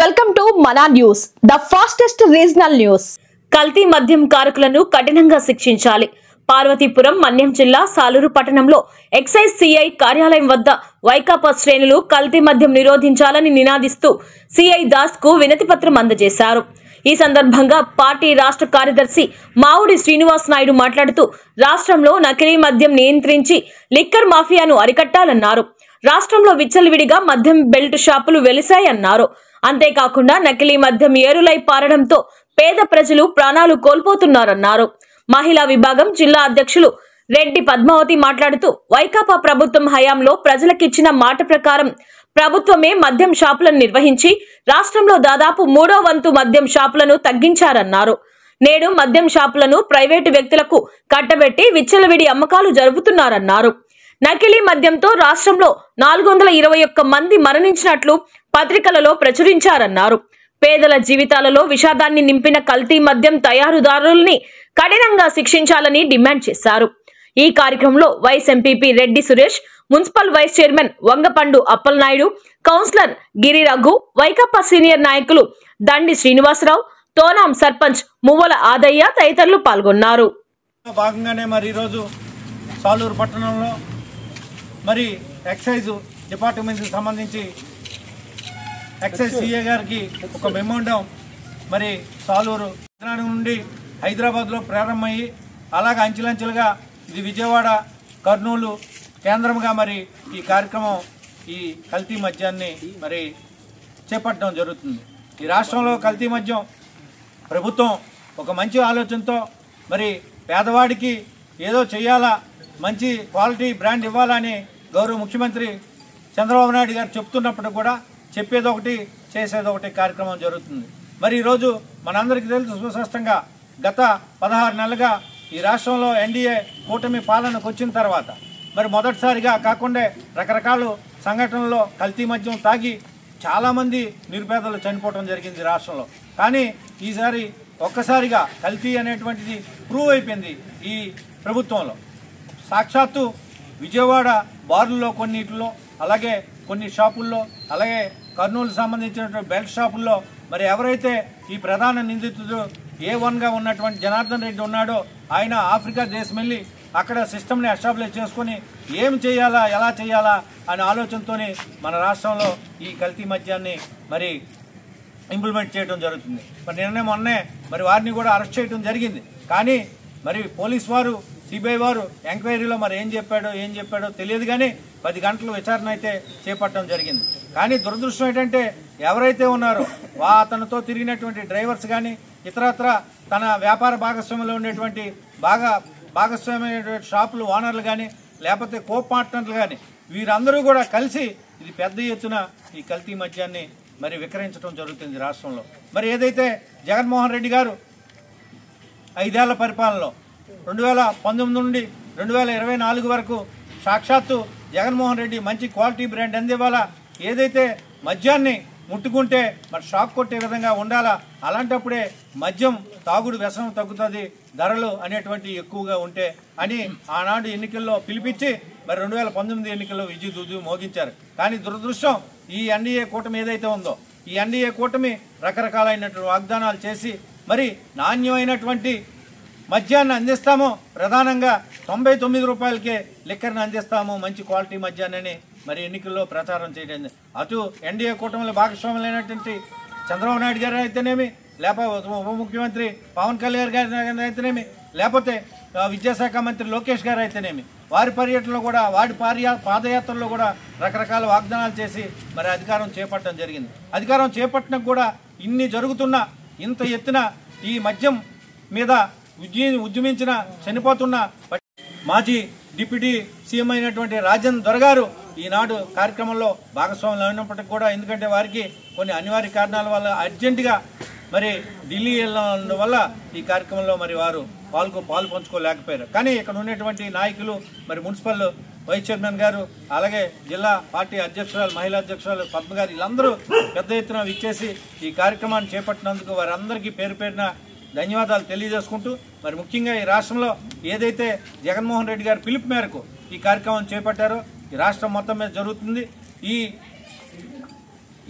Welcome to మనా news, the fastest regional news. కల్తీ మద్యం కారకులను కఠినంగా శిక్షించాలి. పార్వతీపురం మన్యం జిల్లా సాలూరు పట్టణంలో ఎక్సైజ్ సిఐ కార్యాలయం వద్ద వైకాపా శ్రేణులు కల్తీ మద్యం నిరోధించాలని నినాదిస్తూ సిఐ దాస్ కు వినతి పత్రం అందజేశారు. ఈ సందర్భంగా పార్టీ రాష్ట్ర కార్యదర్శి మావుడి శ్రీనివాస్ నాయుడు మాట్లాడుతూ రాష్ట్రంలో నకిలీ మద్యం నియంత్రించి లిక్కర్ మాఫియాను అరికట్టాలన్నారు. రాష్ట్రంలో విచ్చలవిడిగా మద్యం బెల్ట్ షాపులు వెలిశాయన్నారు. అంతేకాకుండా నకిలీ మద్యం ఏరులై పారడంతో పేద ప్రజలు ప్రాణాలు కోల్పోతున్నారన్నారు. మహిళా విభాగం జిల్లా అధ్యక్షులు రెడ్డి పద్మావతి మాట్లాడుతూ వైకాపా ప్రభుత్వం హయాంలో ప్రజలకిచ్చిన మాట ప్రకారం ప్రభుత్వమే మద్యం షాపులను నిర్వహించి రాష్ట్రంలో దాదాపు 3వ వంతు మద్యం షాపులను తగ్గించారన్నారు. నేడు మద్యం షాపులను ప్రైవేటు వ్యక్తులకు కట్టబెట్టి విచ్చలవిడి అమ్మకాలు జరుపుతున్నారన్నారు. నకిలీ మద్యంతో రాష్ట్రంలో 421 మంది మరణించినట్లు పత్రికలలో ప్రచురించారన్నారు. పేదల జీవితాలలో విషాదాన్ని నింపిన కల్తీ మద్యం తయారుదారుల్ని కఠినంగా శిక్షించాలని డిమాండ్ చేశారు. ఈ కార్యక్రమంలో vice MPP Reddy Suresh, municipal vice chairman Vangapandu Appalanaidu, councillor Giri Raghu, Vaikapa senior నాయకులు దండి శ్రీనివాసరావు, తోనాం సర్పంచ్ మువ్వల ఆదయ్య తదితరులు పాల్గొన్నారు. భాగంగానే మరి ఈరోజు సాలూరు పట్టణంలో మరి ఎక్సైజ్ డిపార్ట్మెంట్కి సంబంధించి ఎక్సైజ్ సిఏ గారికి ఒక మెమోండం మరి సాలూరు నుండి హైదరాబాద్లో ప్రారంభమయ్యి అలాగే అంచెలంచెలుగా ఇది విజయవాడ, కర్నూలు కేంద్రంగా మరి ఈ కార్యక్రమం ఈ కల్తీ మద్యాన్ని మరి చేపట్టడం జరుగుతుంది. ఈ రాష్ట్రంలో కల్తీ మద్యం ప్రభుత్వం ఒక మంచి ఆలోచనతో మరి పేదవాడికి ఏదో చేయాలా, మంచి క్వాలిటీ బ్రాండ్ ఇవ్వాలని గౌరవ ముఖ్యమంత్రి చంద్రబాబు నాయుడు గారు చెప్తున్నప్పుడు కూడా చెప్పేదొకటి చేసేదొకటి కార్యక్రమం జరుగుతుంది. మరి ఈరోజు మనందరికీ తెలుసు సుస్పష్టంగా గత 16 నెలలుగా ఈ రాష్ట్రంలో ఎన్డీఏ కూటమి పాలనకు వచ్చిన తర్వాత మరి మొదటిసారిగా కాకుండా రకరకాల సంఘటనల్లో కల్తీ మద్యం తాగి చాలామంది నిరుపేదలు చనిపోవడం జరిగింది రాష్ట్రంలో. కానీ ఈసారి ఒక్కసారిగా కల్తీ అనేటువంటిది ప్రూవ్ అయిపోయింది ఈ ప్రభుత్వంలో. సాక్షాత్తు విజయవాడ బార్లలో కొన్నిటిలో, అలాగే కొన్ని షాపుల్లో, అలాగే కర్నూలు సంబంధించినటువంటి బెల్ట్ షాపుల్లో మరి ఎవరైతే ఈ ప్రధాన నిందితుడు A1గా ఉన్నటువంటి జనార్దన్ రెడ్డి ఉన్నాడో ఆయన ఆఫ్రికా దేశం వెళ్ళి అక్కడ సిస్టమ్ని ఎస్టాబ్లిష్ చేసుకుని ఏం చేయాలా, ఎలా చేయాలా అనే ఆలోచనతోనే మన రాష్ట్రంలో ఈ కల్తీ మద్యాన్ని మరి ఇంప్లిమెంట్ చేయడం జరుగుతుంది. మరి నిన్నే మొన్నే మరి వారిని కూడా అరెస్ట్ చేయడం జరిగింది. కానీ మరి పోలీస్ వారు, సిబిఐ వారు ఎంక్వైరీలో మరి ఏం చెప్పాడో తెలియదు. కానీ 10 గంటలు విచారణ అయితే చేపట్టడం జరిగింది. కానీ దురదృష్టం ఏంటంటే ఎవరైతే ఉన్నారో అతనితో తిరిగినటువంటి డ్రైవర్స్ కానీ ఇతరత్ర తన వ్యాపార భాగస్వామ్యంలో ఉండేటువంటి భాగస్వామ్యమైనటువంటి షాపులు ఓనర్లు కానీ లేకపోతే కో పార్ట్నర్లు కానీ వీరందరూ కూడా కలిసి ఇది పెద్ద ఎత్తున ఈ కల్తీ మద్యాన్ని మరి విక్రయించడం జరుగుతుంది రాష్ట్రంలో. మరి ఏదైతే జగన్మోహన్ రెడ్డి గారు 5 ఏళ్ల పరిపాలనలో 2019 నుండి 2024 వరకు సాక్షాత్తు జగన్మోహన్ రెడ్డి మంచి క్వాలిటీ బ్రాండ్ అందివ్వాలా, ఏదైతే మద్యాన్ని ముట్టుకుంటే మరి షాక్ కొట్టే విధంగా ఉండాలా, అలాంటప్పుడే మద్యం తాగుడు వ్యసనం తగ్గుతుంది, ధరలు అనేటువంటి ఎక్కువగా ఉంటే అని ఆనాడు ఎన్నికల్లో పిలిపించి మరి 2019 ఎన్నికల్లో విద్యుత్ మోగించారు. కానీ దురదృష్టం ఈ ఎన్డీఏ కూటమి ఏదైతే ఉందో ఈ ఎన్డీఏ కూటమి రకరకాలైనటువంటి వాగ్దానాలు చేసి మరి నాణ్యమైనటువంటి మద్యాన్ని అందిస్తాము, ప్రధానంగా 99 రూపాయలకే లిక్కర్ని అందిస్తాము, మంచి క్వాలిటీ మద్యాన్ని మరి ఎన్నికల్లో ప్రచారం చేయడం. అటు ఎన్డీఏ కూటమిలో భాగస్వాములైనటువంటి చంద్రబాబు నాయుడు గారు అయితేనేమి, లేకపోతే ఉప ముఖ్యమంత్రి పవన్ కళ్యాణ్ గారి అయితేనేమి, లేకపోతే విద్యాశాఖ మంత్రి లోకేష్ గారు అయితేనేమి, వారి పర్యటనలో కూడా వారి పాదయాత్రలో కూడా రకరకాల వాగ్దానాలు చేసి మరి అధికారం చేపట్టడం జరిగింది. అధికారం చేపట్టడం కూడా ఇన్ని జరుగుతున్నా ఇంత ఎత్తున ఈ మద్యం మీద ఉద్యమించిన చనిపోతున్న మాజీ డిప్యూటీ సీఎం అయినటువంటి రాజన్ దొర గారు ఈనాడు కార్యక్రమంలో భాగస్వాములు అయినప్పటికీ కూడా ఎందుకంటే వారికి కొన్ని అనివార్య కారణాల వల్ల అర్జెంటుగా మరి ఢిల్లీ వెళ్ళడం వల్ల ఈ కార్యక్రమంలో మరి వారు పాలు పంచుకోలేకపోయారు. కానీ ఇక్కడ ఉన్నటువంటి నాయకులు మరి మున్సిపల్ వైస్ చైర్మన్ గారు, అలాగే జిల్లా పార్టీ అధ్యక్షురాలు, మహిళా అధ్యక్షురాలు పద్మ గారు వీళ్ళందరూ పెద్ద ఎత్తున విచ్చేసి ఈ కార్యక్రమాన్ని చేపట్టినందుకు వారందరికీ పేరు పేరున ధన్యవాదాలు తెలియజేసుకుంటూ మరి ముఖ్యంగా ఈ రాష్ట్రంలో ఏదైతే జగన్మోహన్ రెడ్డి గారి పిలుపు మేరకు ఈ కార్యక్రమం చేపట్టారో ఈ రాష్ట్రం మొత్తం మీద జరుగుతుంది.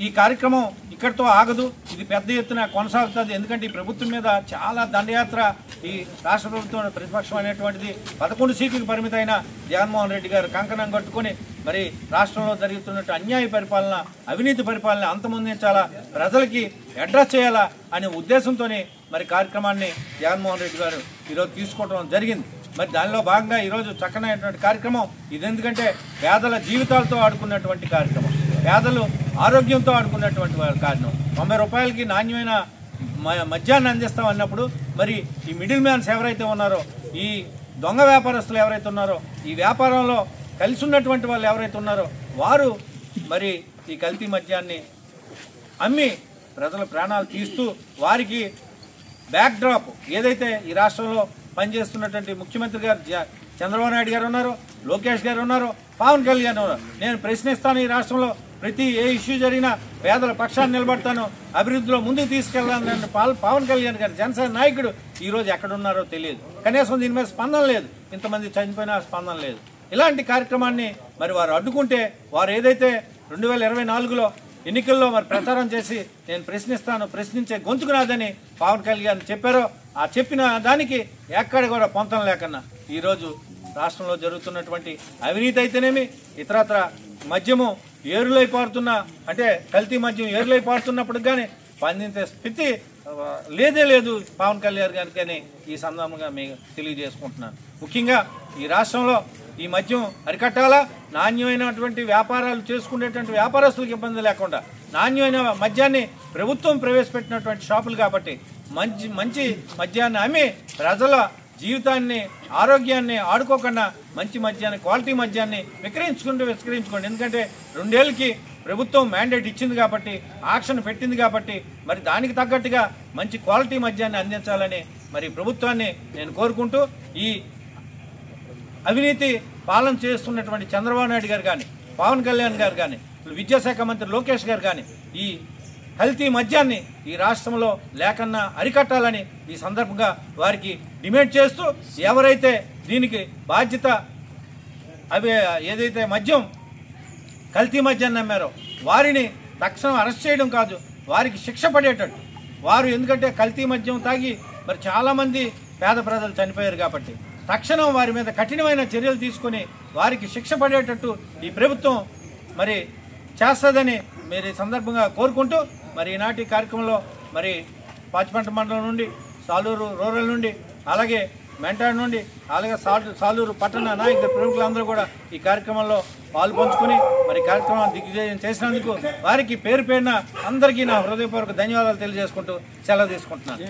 ఈ కార్యక్రమం ఇక్కడితో ఆగదు, ఇది పెద్ద ఎత్తున కొనసాగుతుంది. ఎందుకంటే ఈ ప్రభుత్వం మీద చాలా దండయాత్ర, ఈ రాష్ట్ర ప్రభుత్వం ప్రతిపక్షం అనేటువంటిది 11 సీట్లకు పరిమితమైన జగన్మోహన్ రెడ్డి గారు కంకణం కట్టుకుని మరి రాష్ట్రంలో జరుగుతున్నట్టు అన్యాయ పరిపాలన, అవినీతి పరిపాలన అంతమొందించాలా, ప్రజలకి అడ్రస్ చేయాలా అనే ఉద్దేశంతోనే మరి కార్యక్రమాన్ని జగన్మోహన్ రెడ్డి గారు ఈరోజు తీసుకోవడం జరిగింది. మరి దానిలో భాగంగా ఈరోజు చక్కనైనటువంటి కార్యక్రమం ఇది. ఎందుకంటే పేదల జీవితాలతో ఆడుకున్నటువంటి కార్యక్రమం, పేదలు ఆరోగ్యంతో ఆడుకున్నటువంటి కార్యక్రమం. 90 రూపాయలకి నాణ్యమైన మద్యాన్ని అందిస్తాం అన్నప్పుడు మరి ఈ మిడిల్ మ్యాన్స్ ఎవరైతే ఉన్నారో, ఈ దొంగ వ్యాపారస్తులు ఎవరైతే ఉన్నారో, ఈ వ్యాపారంలో కలిసి ఉన్నటువంటి వాళ్ళు ఎవరైతే ఉన్నారో వారు మరి ఈ కల్తీ మద్యాన్ని అమ్మి ప్రజల ప్రాణాలు తీస్తూ వారికి బ్యాక్ డ్రాప్ ఏదైతే ఈ రాష్ట్రంలో పనిచేస్తున్నటువంటి ముఖ్యమంత్రి గారు చంద్రబాబు నాయుడు గారు ఉన్నారు, లోకేష్ గారు ఉన్నారు, పవన్ కళ్యాణ్ ఉన్నారు. నేను ప్రశ్నిస్తాను, ఈ రాష్ట్రంలో ప్రతి ఏ ఇష్యూ జరిగినా పేదల పక్షాన్ని నిలబడతాను, అభివృద్ధిలో ముందుకు తీసుకెళ్లాలని పవన్ కళ్యాణ్ గారు జనసేన నాయకుడు ఈరోజు ఎక్కడున్నారో తెలియదు. కనీసం దీని మీద స్పందన లేదు, ఇంతమంది చనిపోయినా స్పందన లేదు. ఇలాంటి కార్యక్రమాన్ని మరి వారు అడ్డుకుంటే, వారు ఏదైతే 2024లో ఎన్నికల్లో మరి ప్రచారం చేసి నేను ప్రశ్నిస్తాను, ప్రశ్నించే గొంతుకు నాదని పవన్ కళ్యాణ్ చెప్పారో, ఆ చెప్పిన దానికి ఎక్కడ కూడా పొంతం లేకన్నా ఈరోజు రాష్ట్రంలో జరుగుతున్నటువంటి అవినీతి అయితేనేమి, ఇతరత్ర మద్యము ఏరులై పారుతున్న, అంటే కల్తీ మద్యం ఏరులై పారుతున్నప్పుడు కానీ స్పందించే స్థితి లేదే లేదు పవన్ కళ్యాణ్ గారికి అని ఈ సందర్భంగా మీకు తెలియజేసుకుంటున్నాను. ముఖ్యంగా ఈ రాష్ట్రంలో ఈ మద్యం అరికట్టాలా, నాణ్యమైనటువంటి వ్యాపారాలు చేసుకునేటువంటి వ్యాపారస్తులకు ఇబ్బంది లేకుండా నాణ్యమైన మద్యాన్ని ప్రభుత్వం ప్రవేశపెట్టినటువంటి షాపులు కాబట్టి మంచి మద్యాన్ని అమ్మి ప్రజల జీవితాన్ని, ఆరోగ్యాన్ని ఆడుకోకుండా మంచి మద్యాన్ని, క్వాలిటీ మద్యాన్ని విక్రయించుకోండి. ఎందుకంటే 2 ఏళ్ళకి ప్రభుత్వం మ్యాండేట్ ఇచ్చింది కాబట్టి, ఆక్షన్ పెట్టింది కాబట్టి మరి దానికి తగ్గట్టుగా మంచి క్వాలిటీ మద్యాన్ని అందించాలని మరి ప్రభుత్వాన్ని నేను కోరుకుంటూ, ఈ అవినీతి పాలన చేస్తున్నటువంటి చంద్రబాబు నాయుడు గారు కానీ, పవన్ కళ్యాణ్ గారు కానీ, విద్యాశాఖ మంత్రి లోకేష్ గారు కానీ ఈ కల్తీ మద్యాన్ని ఈ రాష్ట్రంలో లేకన్నా అరికట్టాలని ఈ సందర్భంగా వారికి డిమాండ్ చేస్తూ, ఎవరైతే దీనికి బాధ్యత ఏదైతే మద్యం కల్తీ మద్యాన్ని అమ్మారో వారిని తక్షణం అరెస్ట్ చేయడం కాదు, వారికి శిక్ష పడేటట్టు వారు, ఎందుకంటే కల్తీ మద్యం తాగి మరి చాలామంది పేద ప్రజలు చనిపోయారు కాబట్టి తక్షణం వారి మీద కఠినమైన చర్యలు తీసుకుని వారికి శిక్ష పడేటట్టు ఈ ప్రభుత్వం మరి చేస్తుందని మీరు ఈ సందర్భంగా కోరుకుంటూ, మరి ఈనాటి కార్యక్రమంలో మరి పాచిపంట మండలం నుండి, సాలూరు రూరల్ నుండి, అలాగే మెంటాడ్ నుండి, అలాగే సాలూరు పట్టణ నాయకులు ప్రముఖులందరూ కూడా ఈ కార్యక్రమంలో పాల్పంచుకుని మరి కార్యక్రమాన్ని దిగ్విజయం చేసినందుకు వారికి పేరు పేరున అందరికీ నా హృదయపూర్వక ధన్యవాదాలు తెలియజేసుకుంటూ సెలవు తీసుకుంటున్నాను.